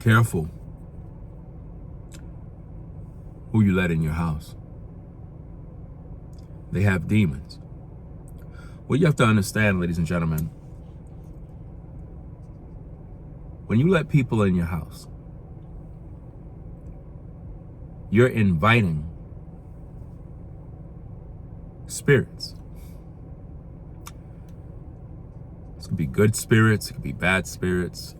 Careful who you let in your house. They have demons. What you have to understand, ladies and gentlemen, when you let people in your house, you're inviting spirits. This could be good spirits, it could be bad spirits.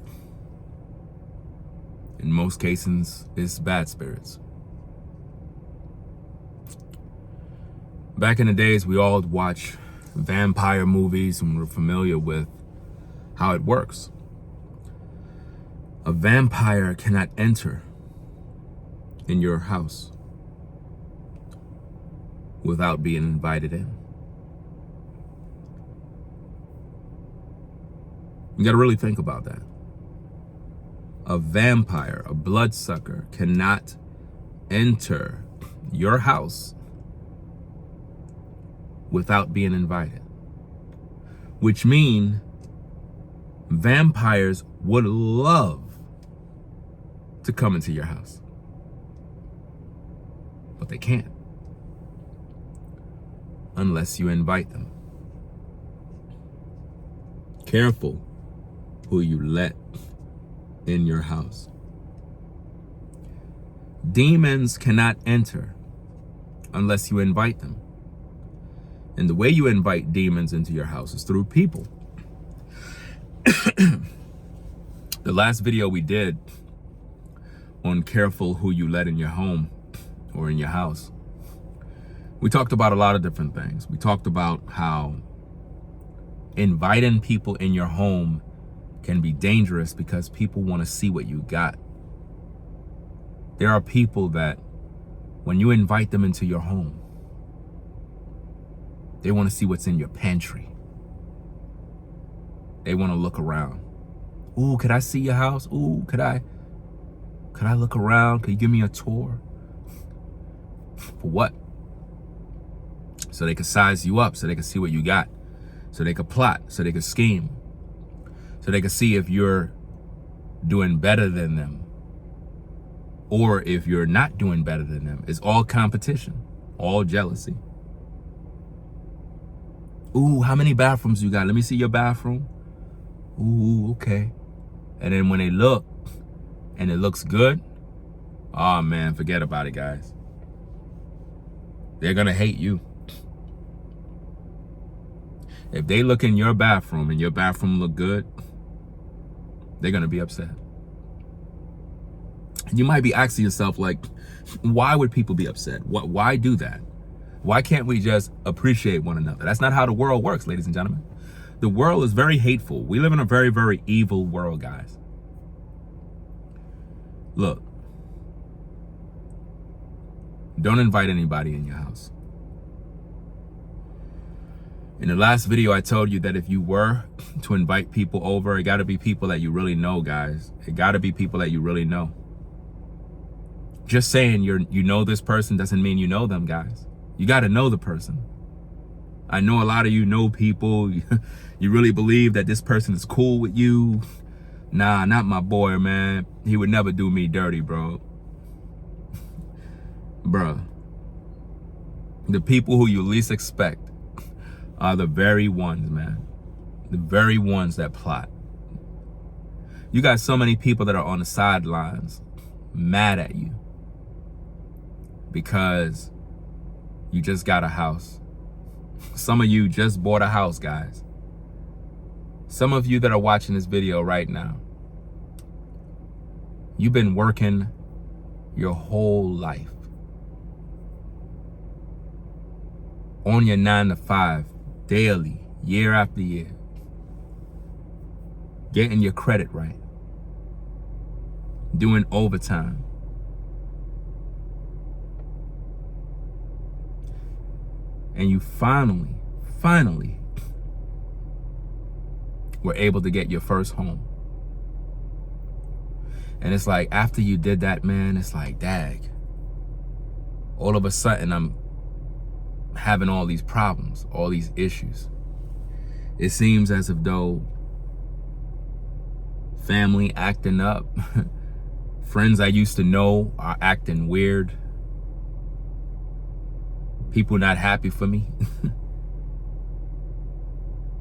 In most cases, it's bad spirits. Back in the days, we all watch vampire movies and we're familiar with how it works. A vampire cannot enter in your house without being invited in. You gotta really think about that. A vampire, a bloodsucker, cannot enter your house without being invited. Which means vampires would love to come into your house, but they can't unless you invite them. Careful who you let in your house. Demons cannot enter unless you invite them. And the way you invite demons into your house is through people. The last video we did on careful who you let in your home or in your house, we talked about a lot of different things. We talked about how inviting people in your home can be dangerous because people want to see what you got. There are people that when you invite them into your home, they want to see what's in your pantry. They want to look around. Ooh, could I see your house? Ooh, could I look around? Could you give me a tour? For what? So they could size you up, so they could see what you got, so they could plot, so they could scheme, so they could see if you're doing better than them or if you're not doing better than them. It's all competition, all jealousy. Ooh, how many bathrooms you got? Let me see your bathroom. Ooh, okay. And then when they look and it looks good, oh man, forget about it, guys. They're gonna hate you. If they look in your bathroom and your bathroom look good, they're gonna be upset. You might be asking yourself, like, why would people be upset? Why do that? Why can't we just appreciate one another? That's not how the world works, ladies and gentlemen. The world is very hateful. We live in a very, very evil world, guys. Look, don't invite anybody in your house. In the last video, I told you that if you were to invite people over, it gotta be people that you really know, guys. It gotta be people that you really know. Just saying you know this person doesn't mean you know them, guys. You got to know the person. I know a lot of you know people. You really believe that this person is cool with you. Nah, not my boy, man. He would never do me dirty, bro. Bruh. The people who you least expect are the very ones, man. The very ones that plot. You got so many people that are on the sidelines mad at you because you just got a house. Some of you just bought a house, guys. Some of you that are watching this video right now, you've been working your whole life on your 9 to 5 daily, year after year, getting your credit right, doing overtime. And you finally were able to get your first home. And it's like, after you did that, man, it's like, dag, all of a sudden I'm having all these problems, all these issues. It seems as if though family acting up, Friends I used to know are acting weird. People not happy for me.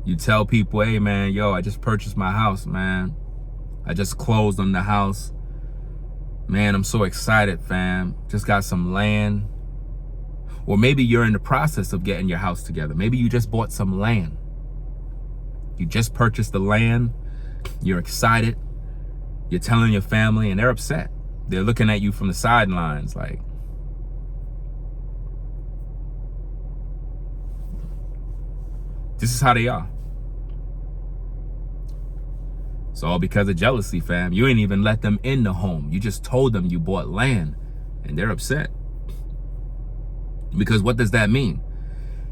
You tell people, hey man, yo, I just purchased my house, man. I just closed on the house. Man, I'm so excited, fam. Just got some land. Or maybe you're in the process of getting your house together. Maybe you just bought some land. You just purchased the land. You're excited. You're telling your family and they're upset. They're looking at you from the sidelines like, this is how they are. It's all because of jealousy, fam. You ain't even let them in the home. You just told them you bought land and they're upset. Because what does that mean?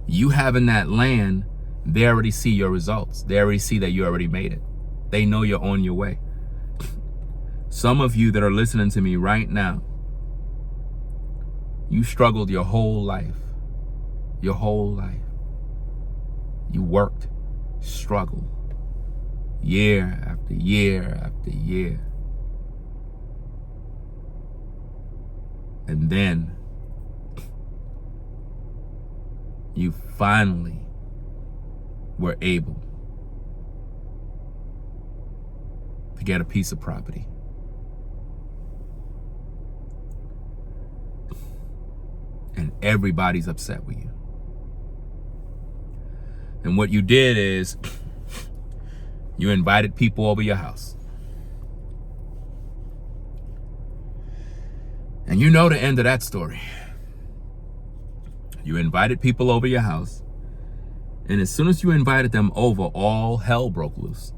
You having that land, they already see your results. They already see that you already made it. They know you're on your way. Some of you that are listening to me right now, you struggled your whole life. Your whole life. You worked, struggled, year after year after year. And then you finally were able to get a piece of property. And everybody's upset with you. And what you did is you invited people over your house. And you know the end of that story. You invited people over your house. And as soon as you invited them over, all hell broke loose.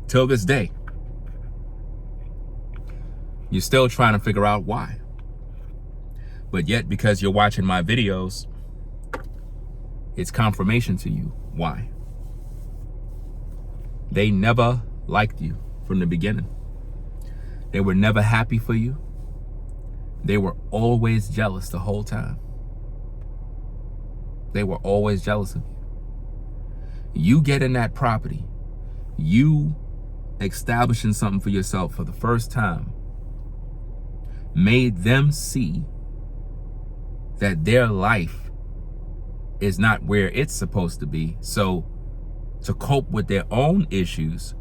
Till this day, you're still trying to figure out why. But yet, because you're watching my videos, it's confirmation to you why. They never liked you from the beginning. They were never happy for you. They were always jealous the whole time. They were always jealous of you. You getting that property, you establishing something for yourself for the first time, made them see that their life is not where it's supposed to be. So to cope with their own issues,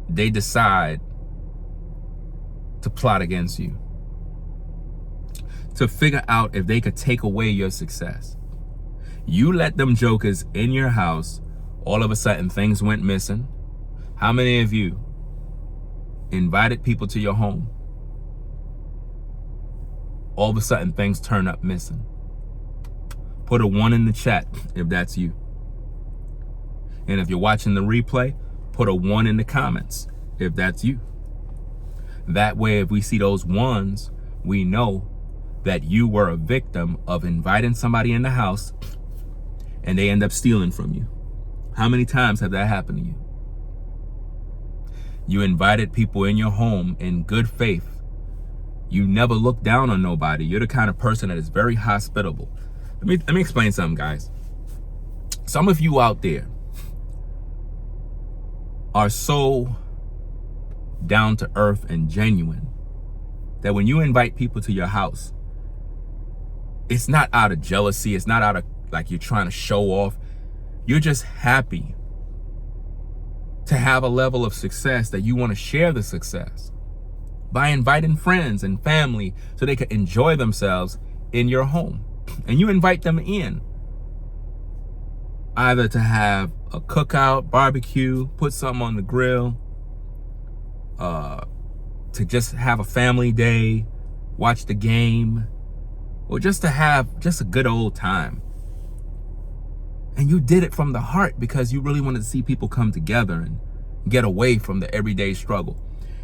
they decide to plot against you, to figure out if they could take away your success. You let them jokers in your house, all of a sudden things went missing. How many of you invited people to your home? All of a sudden things turn up missing. Put a 1 in the chat if that's you. And if you're watching the replay, put a 1 in the comments if that's you. That way, if we see those 1s, we know that you were a victim of inviting somebody in the house and they end up stealing from you. How many times have that happened to you? You invited people in your home in good faith. You never look down on nobody. You're the kind of person that is very hospitable. Let me explain something, guys. Some of you out there are so down to earth and genuine that when you invite people to your house, it's not out of jealousy. It's not out of like you're trying to show off. You're just happy to have a level of success that you want to share the success by inviting friends and family so they can enjoy themselves in your home. And you invite them in either to have a cookout, barbecue, put something on the grill, to just have a family day, watch the game, or just to have just a good old time. And you did it from the heart because you really wanted to see people come together and get away from the everyday struggle.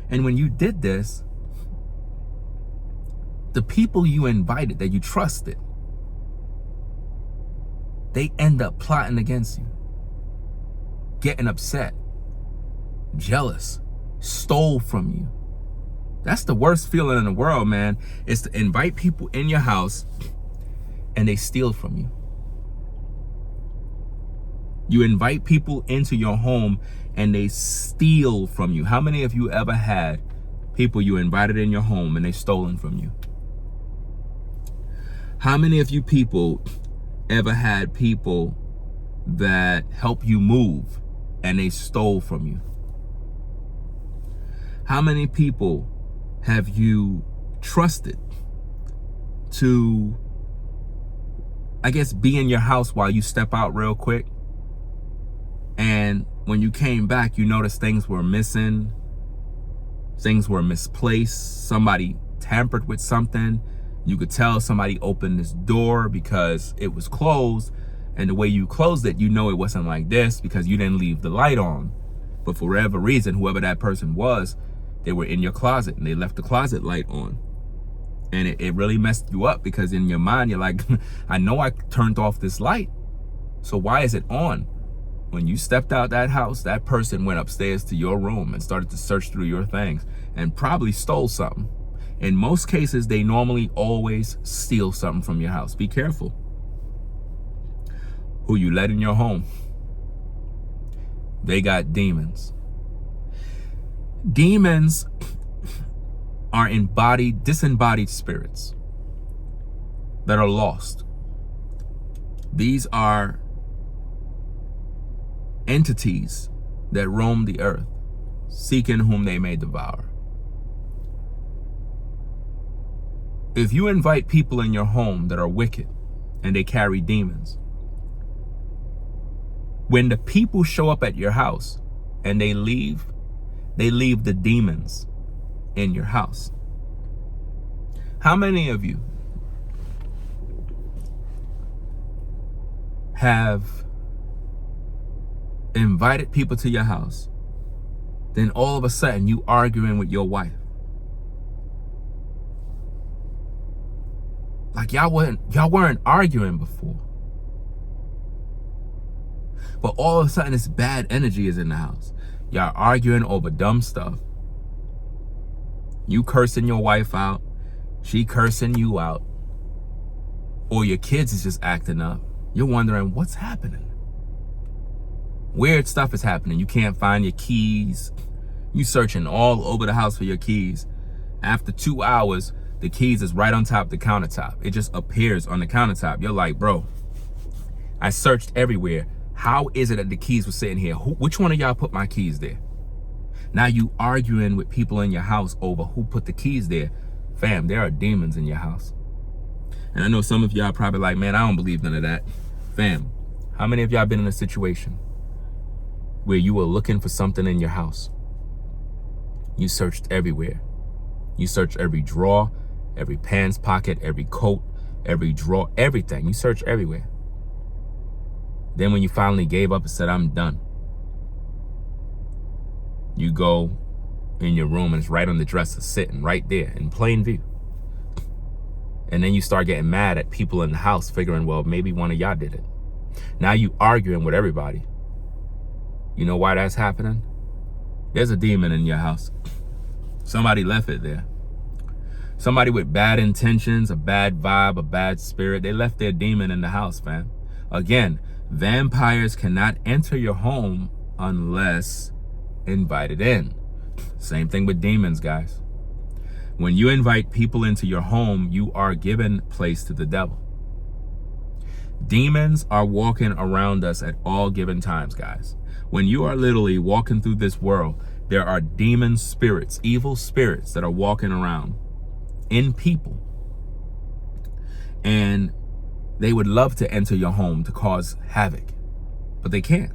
And when you did this, the people you invited that you trusted, they end up plotting against you, getting upset, jealous, stole from you. That's the worst feeling in the world, man, is to invite people in your house and they steal from you. You invite people into your home and they steal from you. How many of you ever had people you invited in your home and they stolen from you? How many of you people ever had people that help you move and they stole from you? How many people have you trusted to, I guess, be in your house while you step out real quick? And when you came back, you noticed things were missing, things were misplaced, somebody tampered with something. You could tell somebody opened this door because it was closed, and the way you closed it, you know it wasn't like this because you didn't leave the light on. But for whatever reason, whoever that person was, they were in your closet and they left the closet light on. And it really messed you up because in your mind, you're like, I know I turned off this light, so why is it on? When you stepped out that house, that person went upstairs to your room and started to search through your things and probably stole something. In most cases, they normally always steal something from your house. Be careful who you let in your home. They got demons. Demons are disembodied spirits that are lost. These are entities that roam the earth, seeking whom they may devour. If you invite people in your home that are wicked and they carry demons, when the people show up at your house and they leave the demons in your house. How many of you have invited people to your house, then all of a sudden you arguing with your wife? Like y'all weren't arguing before, but all of a sudden this bad energy is in the house. Y'all arguing over dumb stuff. You cursing your wife out, she cursing you out, or your kids is just acting up. You're wondering what's happening. Weird stuff is happening. You can't find your keys. You searching all over the house for your keys. After 2 hours, the keys is right on top of the countertop. It just appears on the countertop. You're like, bro, I searched everywhere. How is it that the keys were sitting here? Which one of y'all put my keys there? Now you arguing with people in your house over who put the keys there. Fam, there are demons in your house. And I know some of y'all probably like, man, I don't believe none of that. Fam, how many of y'all been in a situation where you were looking for something in your house? You searched everywhere. You searched every drawer, every pants pocket, every coat, every drawer, everything. You searched everywhere. Then when you finally gave up and said, I'm done, you go in your room and it's right on the dresser, sitting right there in plain view. And then you start getting mad at people in the house, figuring, well, maybe one of y'all did it. Now you arguing with everybody. You know why that's happening? There's a demon in your house. Somebody left it there. Somebody with bad intentions, a bad vibe, a bad spirit, they left their demon in the house, fam. Again, vampires cannot enter your home unless invited in. Same thing with demons, guys. When you invite people into your home, you are giving place to the devil. Demons are walking around us at all given times, guys. When you are literally walking through this world, there are demon spirits, evil spirits that are walking around in people. And they would love to enter your home to cause havoc, but they can't,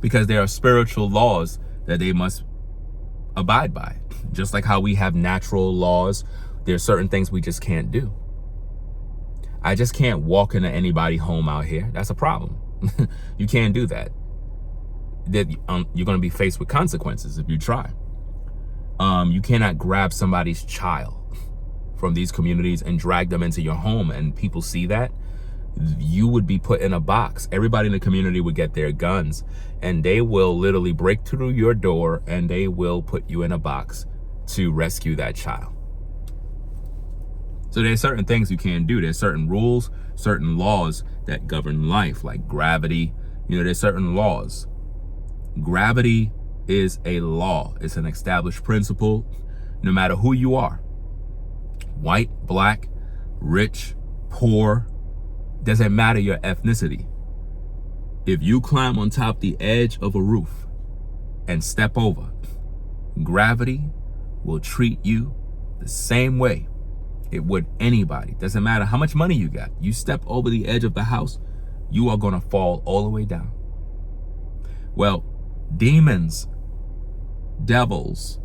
because there are spiritual laws that they must abide by. Just like how we have natural laws, there are certain things we just can't do. I just can't walk into anybody's home out here. That's a problem. You can't do that. You're going to be faced with consequences if you try. You cannot grab somebody's child from these communities and drag them into your home and people see that. You would be put in a box. Everybody in the community would get their guns and they will literally break through your door and they will put you in a box to rescue that child. So there's certain things you can't do. There's certain rules, certain laws that govern life, like gravity, There's certain laws. Gravity is a law. It's an established principle, no matter who you are. White, black, rich, poor, doesn't matter your ethnicity. If you climb on top the edge of a roof and step over, gravity will treat you the same way it would anybody. Doesn't matter how much money you got. You step over the edge of the house, you are going to fall all the way down. Well, demons, devils,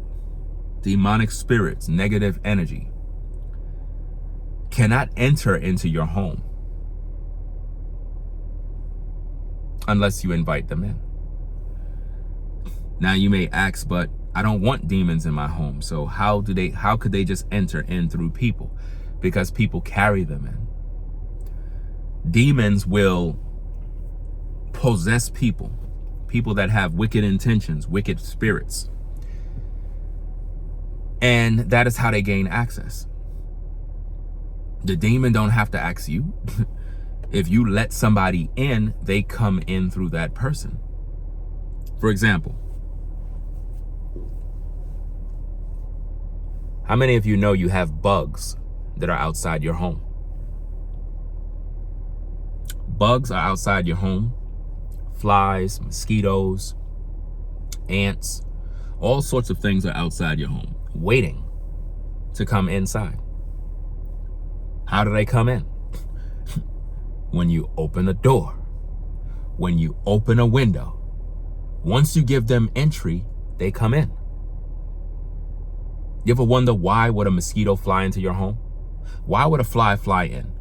demonic spirits, negative energy cannot enter into your home unless you invite them in. Now you may ask, but I don't want demons in my home. So how could they just enter in through people? Because people carry them in. Demons will possess people that have wicked intentions, wicked spirits. And that is how they gain access. The demon don't have to ask you. If you let somebody in, they come in through that person. For example, how many of you know you have bugs that are outside your home? Bugs are outside your home. Flies, mosquitoes, ants, all sorts of things are outside your home, waiting to come inside. How do they come in? When you open a door, when you open a window. Once you give them entry, they come in. You ever wonder why would a mosquito fly into your home? Why would a fly in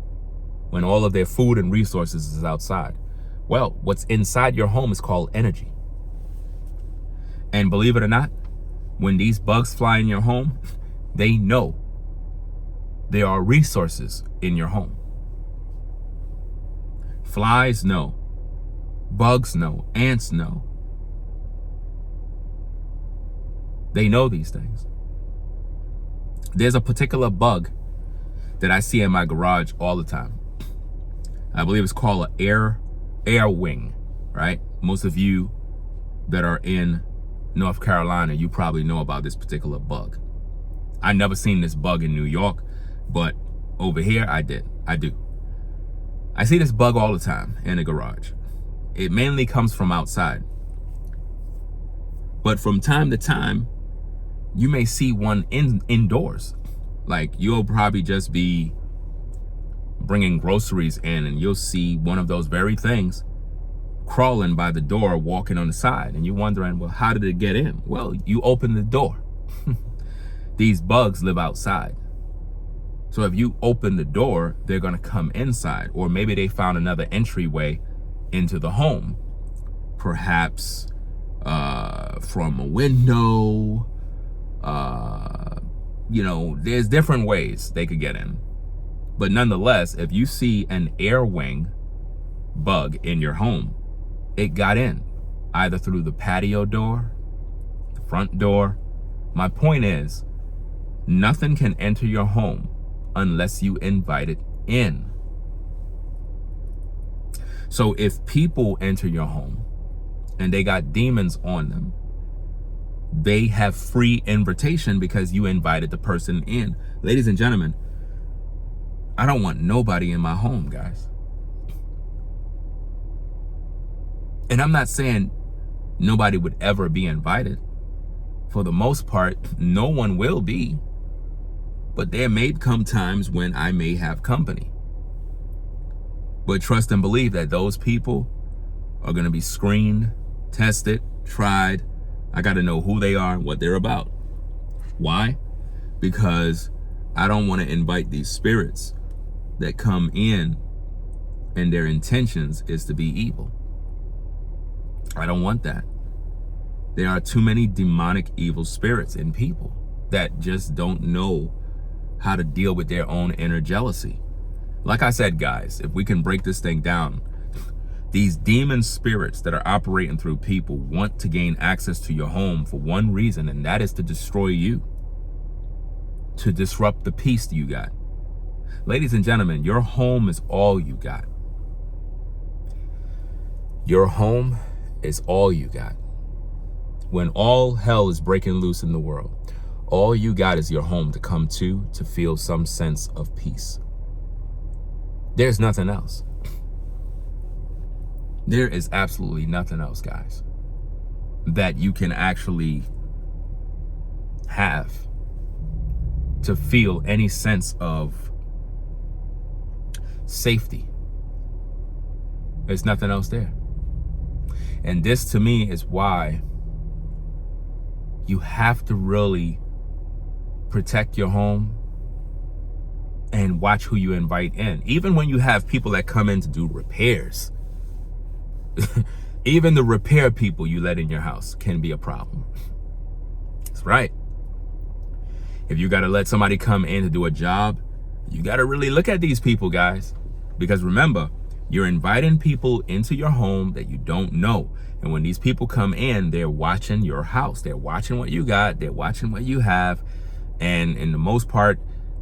when all of their food and resources is outside? Well, what's inside your home is called energy. And believe it or not, when these bugs fly in your home, they know there are resources in your home. Flies know. Bugs know. Ants know. They know these things. There's a particular bug that I see in my garage all the time. I believe it's called an air wing, right? Most of you that are in North Carolina, you probably know about this particular bug. I never seen this bug in New York, but over here I do. I see this bug all the time in the garage. It mainly comes from outside. But from time to time, you may see one indoors. Like you'll probably just be bringing groceries in and you'll see one of those very things crawling by the door, walking on the side. And you're wondering, well, how did it get in? Well, you open the door. These bugs live outside. So if you open the door, they're going to come inside. Or maybe they found another entryway into the home. Perhaps from a window. There's different ways they could get in. But nonetheless, if you see an air wing bug in your home, it got in either through the patio door, the front door. My point is, nothing can enter your home unless you invite it in. So if people enter your home and they got demons on them, they have free invitation because you invited the person in. Ladies and gentlemen, I don't want nobody in my home, guys. And I'm not saying nobody would ever be invited. For the most part, no one will be. But there may come times when I may have company. But trust and believe that those people are going to be screened, tested, tried. I got to know who they are and what they're about. Why? Because I don't want to invite these spirits that come in and their intentions is to be evil. I don't want that. There are too many demonic evil spirits in people that just don't know how to deal with their own inner jealousy. Like I said, guys, if we can break this thing down, these demon spirits that are operating through people want to gain access to your home for one reason, and that is to destroy you, to disrupt the peace you got. Ladies and gentlemen, your home is all you got. Your home is all you got. When all hell is breaking loose in the world, all you got is your home to come to feel some sense of peace. There's nothing else. There is absolutely nothing else, guys, that you can actually have to feel any sense of safety. There's nothing else there. And this, to me, is why you have to really protect your home and watch who you invite in. Even when you have people that come in to do repairs, even the repair people you let in your house can be a problem. That's right. If you got to let somebody come in to do a job, you got to really look at these people, guys. Because remember, you're inviting people into your home that you don't know. And when these people come in, they're watching your house. They're watching what you got. They're watching what you have. And in the most part,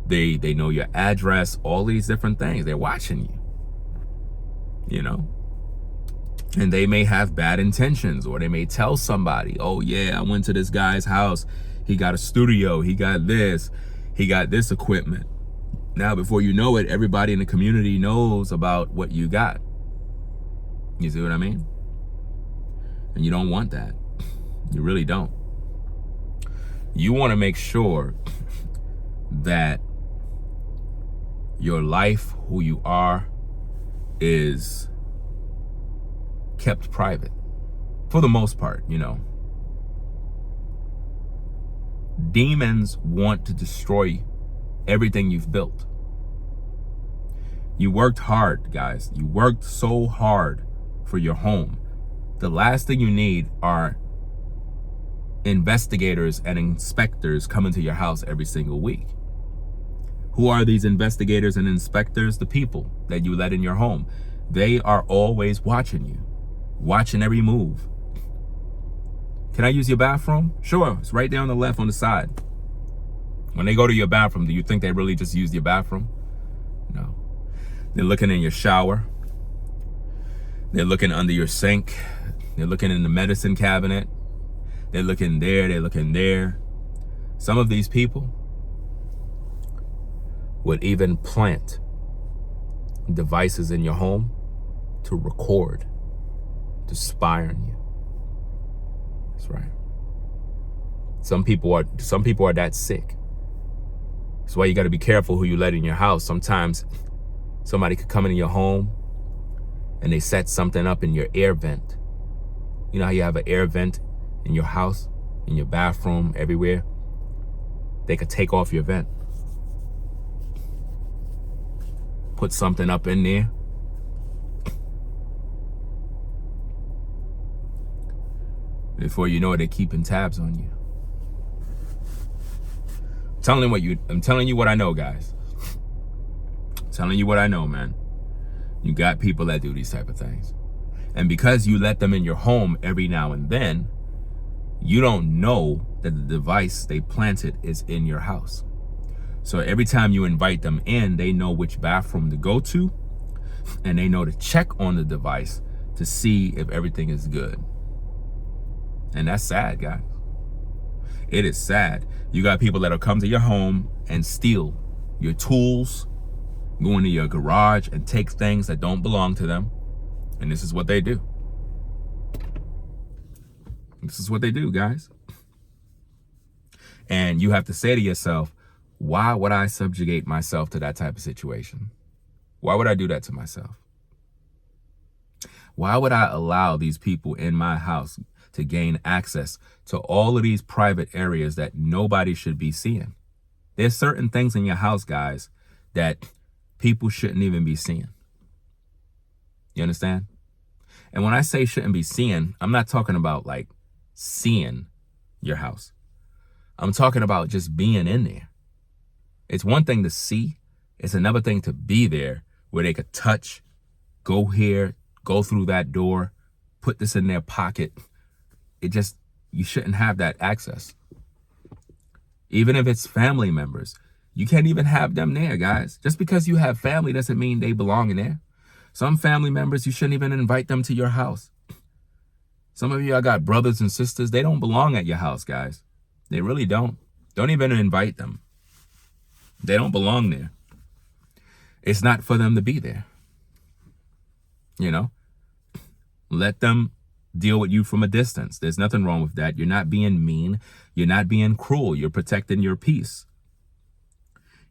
they know your address, all these different things. They're watching you, you know. And they may have bad intentions, or they may tell somebody, oh yeah, I went to this guy's house. He got a studio. He got this equipment. Now, before you know it, everybody in the community knows about what you got. You see what I mean? And you don't want that. You really don't. You want to make sure that your life, who you are, is kept private. For the most part, you know. Demons want to destroy everything you've built. You worked hard, guys. You worked so hard for your home. The last thing you need are investigators and inspectors coming to your house every single week. Who are these investigators and inspectors? The people that you let in your home. They are always watching you, watching every move. Can I use your bathroom? Sure, it's right there on the left on the side. When they go to your bathroom, do you think they really just use your bathroom? No. They're looking in your shower. They're looking under your sink. They're looking in the medicine cabinet. They're looking there, they're looking there. Some of these people would even plant devices in your home to record, to spy on you. That's right. Some people are that sick. That's why you got to be careful who you let in your house. Sometimes somebody could come into your home and they set something up in your air vent. You know how you have an air vent in your house, in your bathroom, everywhere? They could take off your vent. Put something up in there. Before you know it, they're keeping tabs on you. I'm telling you what I know, guys. I'm telling you what I know, man. You got people that do these type of things. And because you let them in your home every now and then, you don't know that the device they planted is in your house. So every time you invite them in, they know which bathroom to go to, and they know to check on the device to see if everything is good. And that's sad, guys. It is sad. You got people that'll come to your home and steal your tools, go into your garage and take things that don't belong to them. And this is what they do. This is what they do, guys. And you have to say to yourself, why would I subjugate myself to that type of situation? Why would I do that to myself? Why would I allow these people in my house to gain access to all of these private areas that nobody should be seeing? There's certain things in your house, guys, that people shouldn't even be seeing. You understand? And when I say shouldn't be seeing, I'm not talking about like seeing your house. I'm talking about just being in there. It's one thing to see. It's another thing to be there where they could touch, go here, go through that door, put this in their pocket. You shouldn't have that access. Even if it's family members, you can't even have them there, guys. Just because you have family doesn't mean they belong in there. Some family members, you shouldn't even invite them to your house. Some of you, I got brothers and sisters, they don't belong at your house, guys. They really don't. Don't even invite them. They don't belong there. It's not for them to be there. You know, let them deal with you from a distance. There's nothing wrong with that. You're not being mean. You're not being cruel. You're protecting your peace.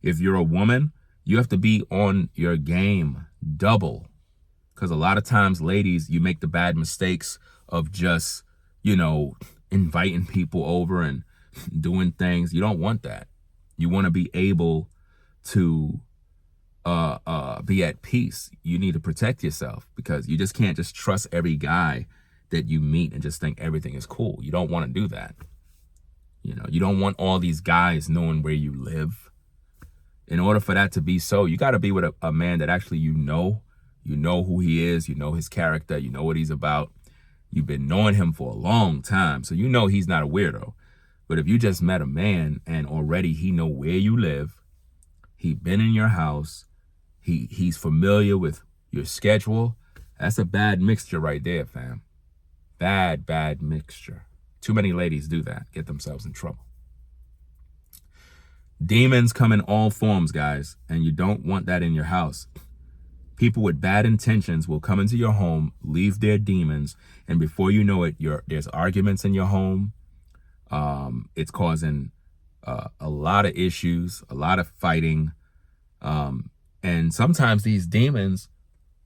If you're a woman, you have to be on your game double. Because a lot of times, ladies, you make the bad mistakes of just, inviting people over and doing things. You don't want that. You want to be able to be at peace. You need to protect yourself, because you just can't just trust every guy that you meet and just think everything is cool. You don't want to do that. You don't want all these guys knowing where you live. In order for that to be so, you got to be with a man that actually you know who he is, his character, you know what he's about. You've been knowing him for a long time, so he's not a weirdo. But if you just met a man and already he know where you live, he been in your house, he's familiar with your schedule, that's a bad mixture right there, fam. Bad mixture. Too many ladies do that, get themselves in trouble. Demons come in all forms, guys, and you don't want that in your house. People with bad intentions will come into your home, leave their demons, and before you know it, there's arguments in your home. It's causing a lot of issues, a lot of fighting, and sometimes these demons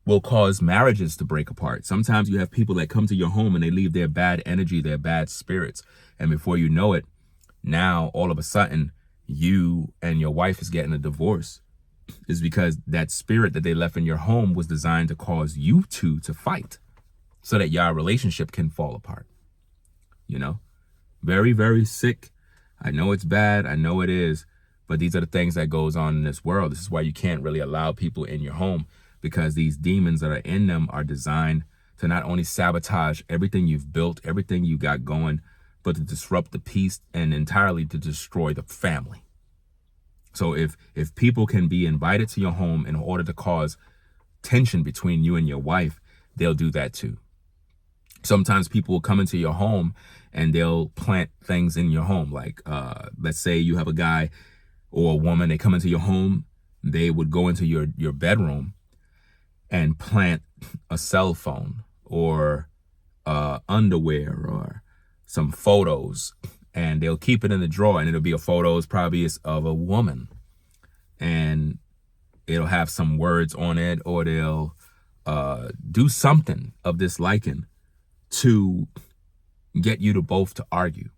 will cause marriages to break apart. Sometimes you have people that come to your home and they leave their bad energy, their bad spirits, and before you know it, now all of a sudden you and your wife is getting a divorce. Is because that spirit that they left in your home was designed to cause you two to fight so that your relationship can fall apart. Very, very sick. I know it's bad. I know it is. But these are the things that goes on in this world. This is why you can't really allow people in your home, because these demons that are in them are designed to not only sabotage everything you've built, everything you got going, but to disrupt the peace and entirely to destroy the family. So if people can be invited to your home in order to cause tension between you and your wife, they'll do that too. Sometimes people will come into your home and they'll plant things in your home. Like, let's say you have a guy or a woman, they come into your home, they would go into your bedroom and plant a cell phone or underwear or some photos, and they'll keep it in the drawer, and it'll be a photos probably of a woman, and it'll have some words on it, or they'll do something of this liking to get you to both to argue.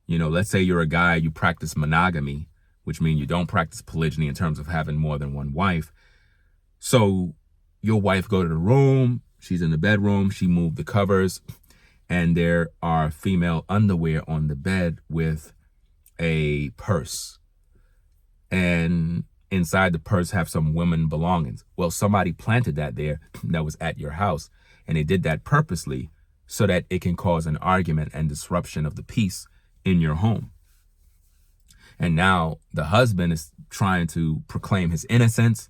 Let's say you're a guy, you practice monogamy, which means you don't practice polygyny in terms of having more than one wife. So your wife go to the room, she's in the bedroom, she moved the covers, and there are female underwear on the bed with a purse. And inside the purse have some women belongings. Well, somebody planted that there that was at your house, and they did that purposely so that it can cause an argument and disruption of the peace in your home. And now the husband is trying to proclaim his innocence.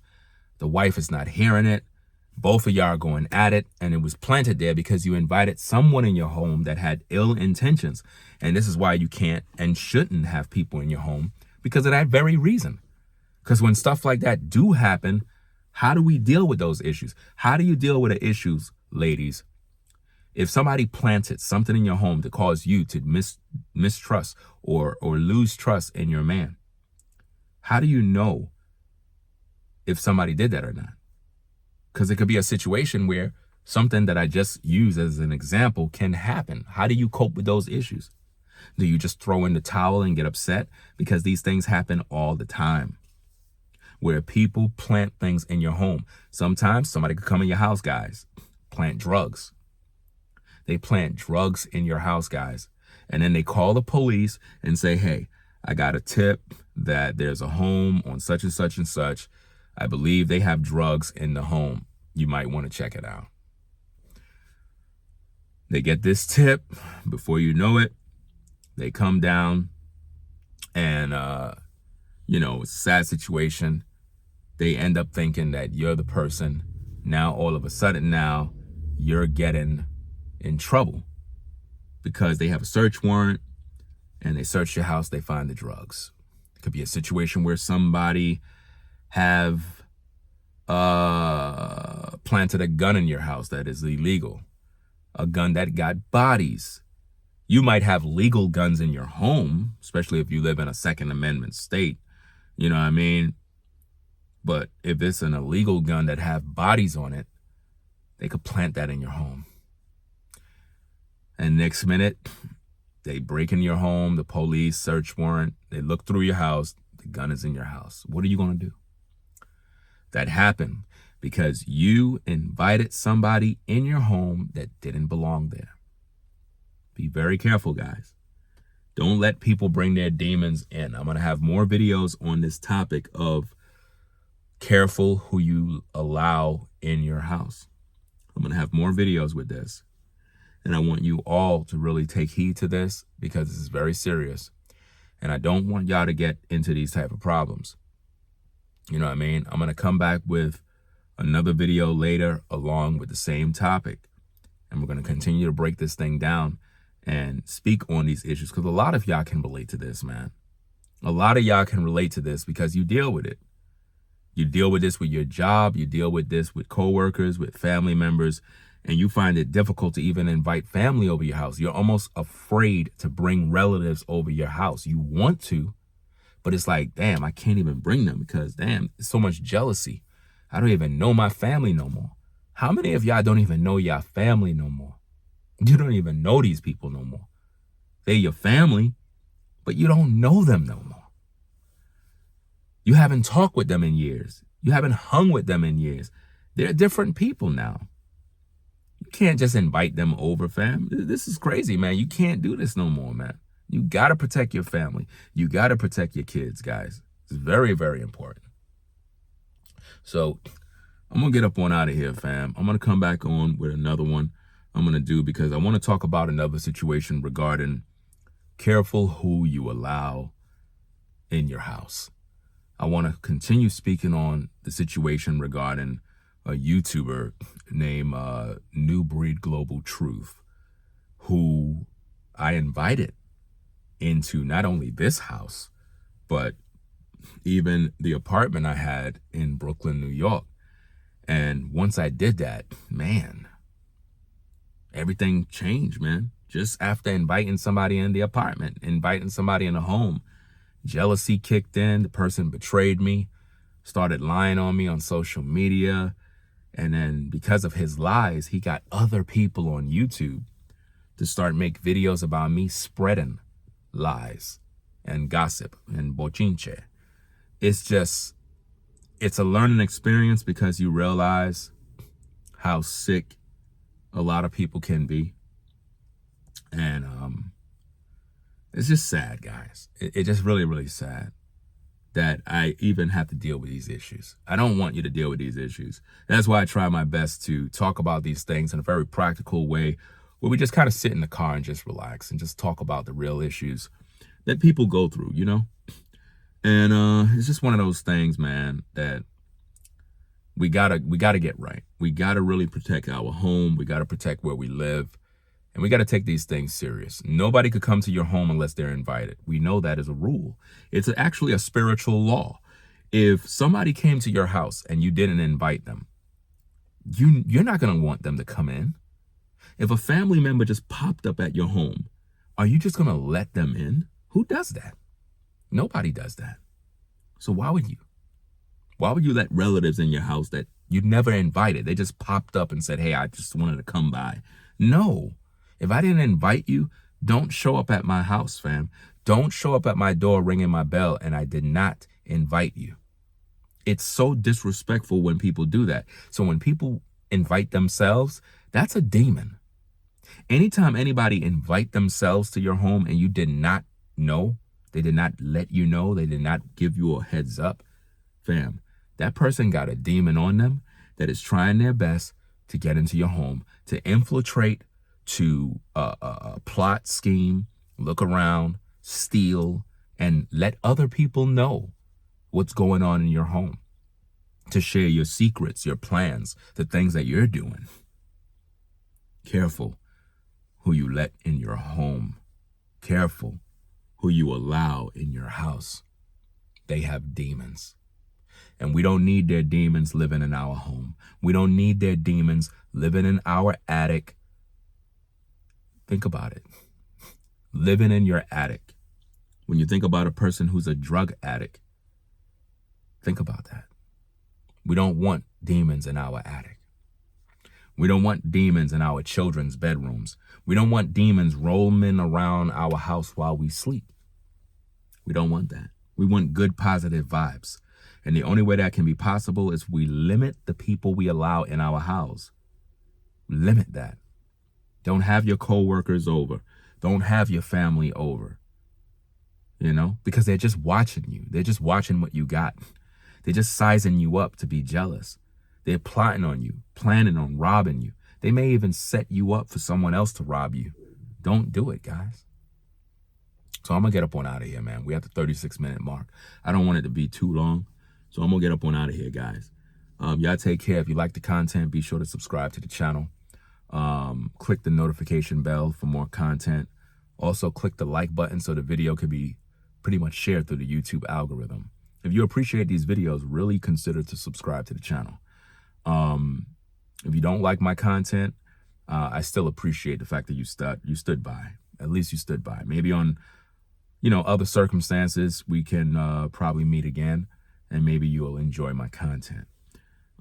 The wife is not hearing it. Both of y'all are going at it, and it was planted there because you invited someone in your home that had ill intentions. And this is why you can't and shouldn't have people in your home, because of that very reason. Because when stuff like that do happen, how do we deal with those issues? How do you deal with the issues, ladies? If somebody planted something in your home to cause you to mistrust or lose trust in your man, how do you know if somebody did that or not? Because it could be a situation where something that I just used as an example can happen. How do you cope with those issues? Do you just throw in the towel and get upset? Because these things happen all the time, where people plant things in your home. Sometimes somebody could come in your house, guys, plant drugs. They plant drugs in your house, guys. And then they call the police and say, hey, I got a tip that there's a home on such and such and such. I believe they have drugs in the home. You might want to check it out. They get this tip. Before you know it, they come down and, it's a sad situation. They end up thinking that you're the person. Now, all of a sudden now, you're getting in trouble because they have a search warrant and they search your house, they find the drugs. It could be a situation where somebody have planted a gun in your house that is illegal, a gun that got bodies. You might have legal guns in your home, especially if you live in a Second Amendment state, you know what I mean? But if it's an illegal gun that have bodies on it, they could plant that in your home. And next minute, they break in your home, the police, search warrant, they look through your house, the gun is in your house. What are you going to do? That happened because you invited somebody in your home that didn't belong there. Be very careful, guys. Don't let people bring their demons in. I'm going to have more videos on this topic of careful who you allow in your house. I'm going to have more videos with this. And I want you all to really take heed to this because this is very serious. And I don't want y'all to get into these type of problems. You know what I mean? I'm going to come back with another video later along with the same topic. And we're going to continue to break this thing down and speak on these issues because a lot of y'all can relate to this, man. A lot of y'all can relate to this because you deal with it. You deal with this with your job. You deal with this with coworkers, with family members, and you find it difficult to even invite family over your house. You're almost afraid to bring relatives over your house. You want to, but it's like, damn, I can't even bring them because, damn, there's so much jealousy. I don't even know my family no more. How many of y'all don't even know your family no more? You don't even know these people no more. They're your family, but you don't know them no more. You haven't talked with them in years. You haven't hung with them in years. They're different people now. You can't just invite them over, fam. This is crazy, man. You can't do this no more, man. You got to protect your family. You got to protect your kids, guys. It's very, very important. So I'm going to get up on out of here, fam. I'm going to come back on with another one I'm going to do because I want to talk about another situation regarding careful who you allow in your house. I want to continue speaking on the situation regarding a YouTuber named New Breed Global Truth, who I invited into not only this house, but even the apartment I had in Brooklyn, New York. And once I did that, man, everything changed, man. Just after inviting somebody in the apartment, inviting somebody in the home, jealousy kicked in. The person betrayed me, started lying on me on social media. And then because of his lies, he got other people on YouTube to start make videos about me spreading lies and gossip and bochinche. It's a learning experience because you realize how sick a lot of people can be. And it's just sad, guys. It's just really, really sad that I even have to deal with these issues. I don't want you to deal with these issues. That's why I try my best to talk about these things in a very practical way where we just kind of sit in the car and just relax and just talk about the real issues that people go through, you know? And it's just one of those things, man, that we gotta get right. We gotta really protect our home. We gotta protect where we live. And we got to take these things serious. Nobody could come to your home unless they're invited. We know that as a rule. It's actually a spiritual law. If somebody came to your house and you didn't invite them, you're not going to want them to come in. If a family member just popped up at your home, are you just going to let them in? Who does that? Nobody does that. So why would you? Why would you let relatives in your house that you never invited? They just popped up and said, hey, I just wanted to come by. No. If I didn't invite you, don't show up at my house, fam. Don't show up at my door ringing my bell and I did not invite you. It's so disrespectful when people do that. So when people invite themselves, that's a demon. Anytime anybody invite themselves to your home and you did not know, they did not let you know, they did not give you a heads up, fam, that person got a demon on them that is trying their best to get into your home, to infiltrate, to plot, scheme, look around, steal, and let other people know what's going on in your home, to share your secrets, your plans, the things that you're doing. Careful who you let in your home. Careful who you allow in your house. They have demons. And we don't need their demons living in our home. We don't need their demons living in our attic. Think about it. Living in your attic. When you think about a person who's a drug addict, think about that. We don't want demons in our attic. We don't want demons in our children's bedrooms. We don't want demons roaming around our house while we sleep. We don't want that. We want good, positive vibes. And the only way that can be possible is we limit the people we allow in our house. Limit that. Don't have your coworkers over. Don't have your family over. You know, because they're just watching you. They're just watching what you got. They're just sizing you up to be jealous. They're plotting on you, planning on robbing you. They may even set you up for someone else to rob you. Don't do it, guys. So I'm going to get up on out of here, man. We're at the 36-minute mark. I don't want it to be too long. So I'm going to get up on out of here, guys. Y'all take care. If you like the content, be sure to subscribe to the channel. Click the notification bell for more content. Also, click the like button so the video can be pretty much shared through the YouTube algorithm. If you appreciate these videos, really consider to subscribe to the channel. If you don't like my content, I still appreciate the fact that you stood by. At least you stood by. Maybe on, other circumstances, we can probably meet again, and maybe you'll enjoy my content.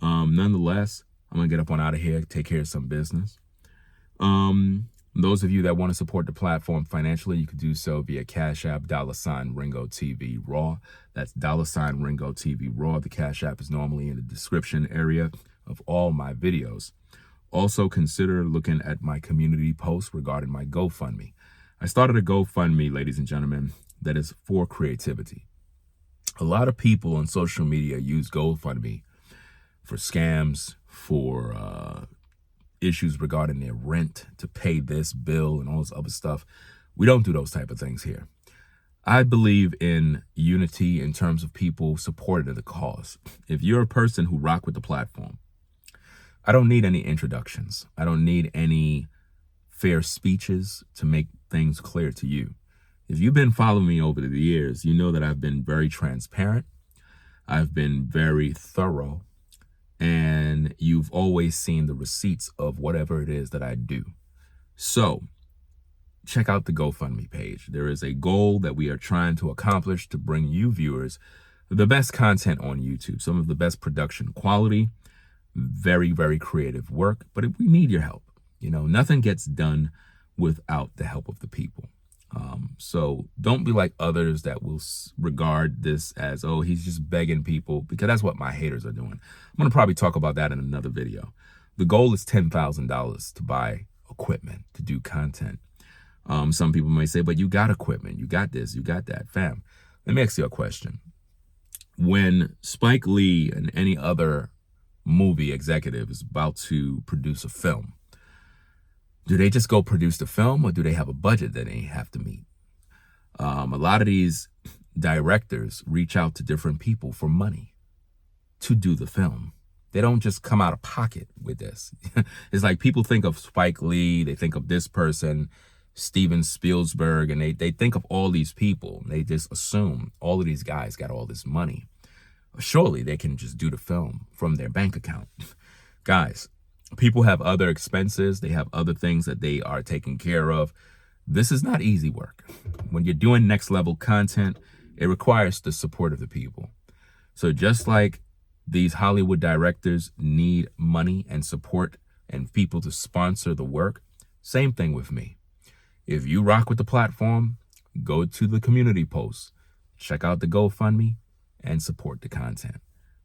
Nonetheless, I'm going to get up on out of here, take care of some business. Those of you that want to support the platform financially, you can do so via Cash App, $Ringo TV Raw. That's $Ringo TV Raw. The Cash App is normally in the description area of all my videos. Also, consider looking at my community post regarding my GoFundMe. I started a GoFundMe, ladies and gentlemen, that is for creativity. A lot of people on social media use GoFundMe for scams, for issues regarding their rent, to pay this bill and all this other stuff. We don't do those type of things here. I believe in unity in terms of people supporting the cause. If you're a person who rock with the platform, I don't need any introductions. I don't need any fair speeches to make things clear to you. If you've been following me over the years, you know that I've been very transparent. I've been very thorough. And you've always seen the receipts of whatever it is that I do. So check out the GoFundMe page. There is a goal that we are trying to accomplish to bring you viewers the best content on YouTube, some of the best production quality, very, very creative work. But we need your help. Nothing gets done without the help of the people. So don't be like others that will regard this as, oh, he's just begging people, because that's what my haters are doing. I'm going to probably talk about that in another video. The goal is $10,000 to buy equipment, to do content. Some people may say, but you got equipment, you got this, you got that. Fam, let me ask you a question. When Spike Lee and any other movie executive is about to produce a film, do they just go produce the film, or do they have a budget that they have to meet? A lot of these directors reach out to different people for money to do the film. They don't just come out of pocket with this. It's like people think of Spike Lee, they think of this person, Steven Spielberg, and they think of all these people. They just assume all of these guys got all this money. Surely they can just do the film from their bank account. Guys, people have other expenses. They have other things that they are taking care of. This is not easy work. When you're doing next level content, it requires the support of the people. So just like these Hollywood directors need money and support and people to sponsor the work, same thing with me. If you rock with the platform, go to the community posts, check out the GoFundMe, and support the content.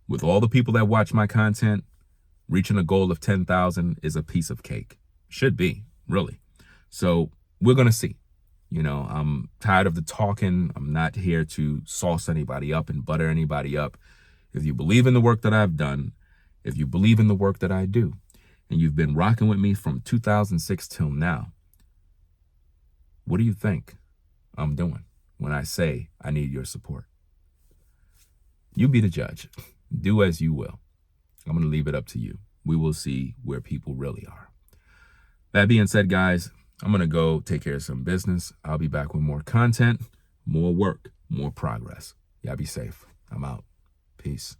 With all the people that watch my content, reaching a goal of 10,000 is a piece of cake. Should be, really. So we're going to see. I'm tired of the talking. I'm not here to sauce anybody up and butter anybody up. If you believe in the work that I've done, if you believe in the work that I do, and you've been rocking with me from 2006 till now, what do you think I'm doing when I say I need your support? You be the judge. Do as you will. I'm going to leave it up to you. We will see where people really are. That being said, guys, I'm going to go take care of some business. I'll be back with more content, more work, more progress. Y'all be safe. I'm out. Peace.